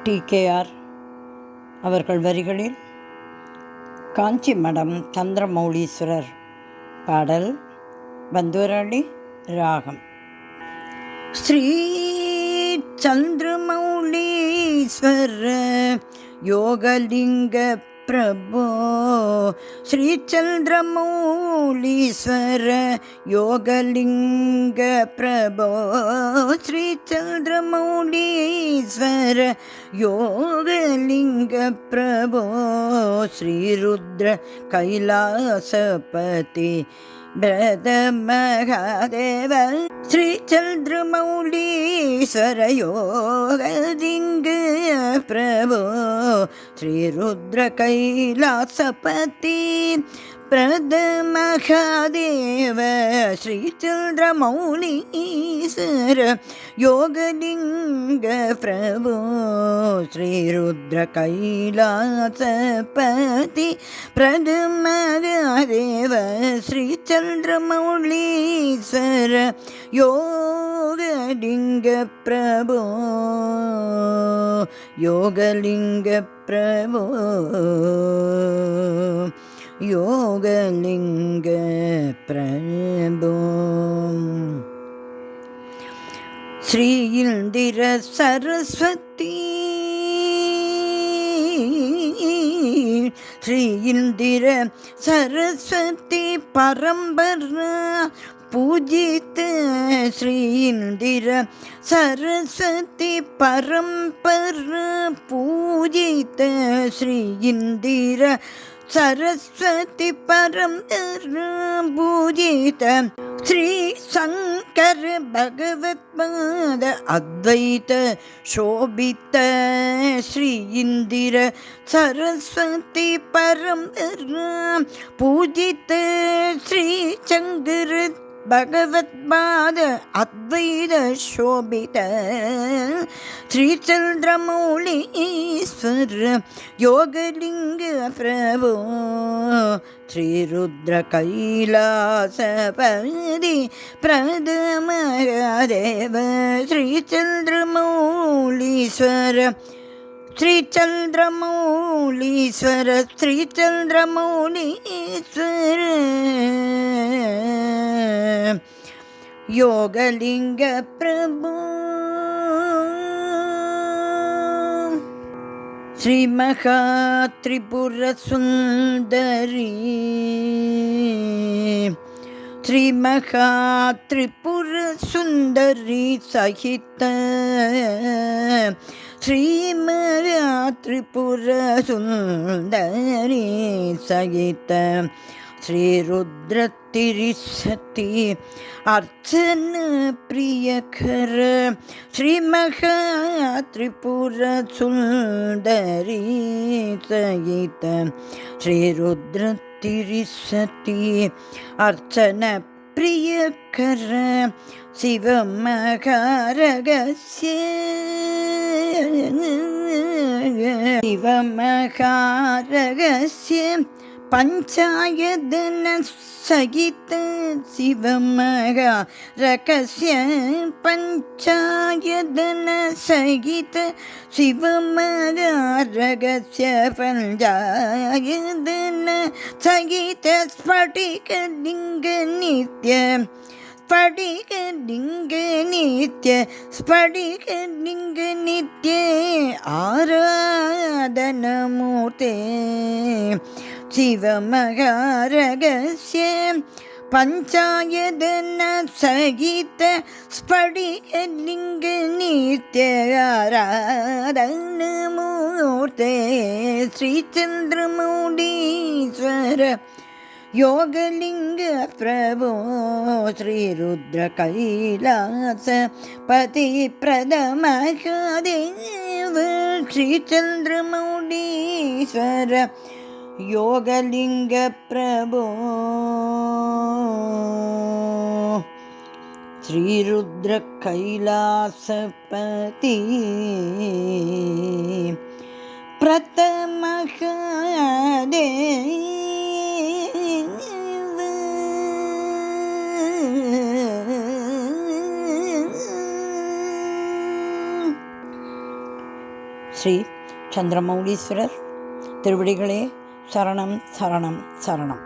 TKR அவர்கள் வரிகளில் காஞ்சி மடம் சந்திரமௌலீஸ்வரர் பாடல் பந்துரளி ராகம். ஸ்ரீ சந்திரமௌலீஸ்வர யோகலிங்க பிரபோ, ஸ்ரீ சந்திரமௌலீஸ்வர யோகலிங்க பிரபோ, ஸ்ரீ சந்திரமௌலீஸ்வர யோகலிங்க பிரபோ, ஸ்ரீ ருத்ர கைலாசபதி பிரத மகாதேவ, ஸ்ரீ சந்திரமௌலீஸ்வர யோகலிங்க பிரபோ, ஸ்ரீ ருத்ர கைலாசபதி பிரத மகாதேவ, ஸ்ரீ சந்திரமௌலீஸ்வர யோகலிங்க பிரபோ, ஸ்ரீ ருத்ர கைலாசபதி பிரத மகாதேவ, ஸ்ரீ சந்திரமௌலீஸ்வர யோகலிங்க பிரபோ, யோகலிங்க பிரபோ, யோகலிங்க பிரபோ. ஸ்ரீ இந்திர சரஸ்வதி, ஸ்ரீ இந்திர சரஸ்வதி பரம்பரா பூஜித்த, ஸ்ரீ இந்திர சரஸ்வதி பரம்பரா பூஜித்த, ஸ்ரீ இந்திர சரஸ்வதி பரம்பரா பூஜித, ஸ்ரீ சங்கர பகவத்பாத அத்வைத சோபித்த, ஸ்ரீ இந்திர சரஸ்வதி பரம்பரா பூஜித்த, ஸ்ரீ சங்கர பகவத்பாத அத்வைத சோபித, ஸ்ரீ சந்திரமௌலீஸ்வர யோகலிங்க பிரபோ, ஸ்ரீ ருத்ர கைலாசபதி பிரத மகாதேவ, ஸ்ரீ சந்திரமௌலீஸ்வர, ஸ்ரீ சந்திரமௌலீஸ்வர, ஸ்ரீ சந்திரமௌலீஸ்வர யோகலிங்க பிரபு, ஸ்ரீ மகா திரிபுர சுந்தரி, ஸ்ரீ மகா திரிபுர சுந்தரி சகித, ஸ்ரீ மகா திரிபுர சுந்தரி சகித, ஸ்ரீ ருத்ர திரிசதி அர்ச்சன பிரியகர, ஸ்ரீ மகா திரிபுர சுந்தரி சகித, ஸ்ரீ ருத்ர திரிசதி அர்ச்சன பிரியகர, சிவமகாரகஸ்ய, சிவமகாரகஸ்ய பஞ்சாயதன சகித, சிவமகாரகஸ்ய பஞ்சாயதன சகித, சிவமகாரகஸ்ய பஞ்சாயதன சகித, ஸ்படிகலிங்க நித்ய, ஸ்படிகலிங்க நித்ய, ஸ்படிகலிங்க நித்ய ஆராதனமூர்த்தே, சிவமகாரகஸ்ய பஞ்சாயதன சகித, ஸ்படிகலிங்க நித்ய ஆராதனமூர்த்தே, ஸ்ரீ சந்திரமௌலீஸ்வர யோகலிங்க பிரபோ, ஸ்ரீ ருத்ர கைலாசபதி பிரத மகாதேவ, ஸ்ரீ சந்திரமௌலீஸ்வர யோகலிங்க பிரபோ, ஸ்ரீ ருத்ர கைலாசபதி பிரத மகாதேவ, ஸ்ரீ சந்திரமௌலீஸ்வரர் திருவடிகளே சரணம் சரணம் சரணம்.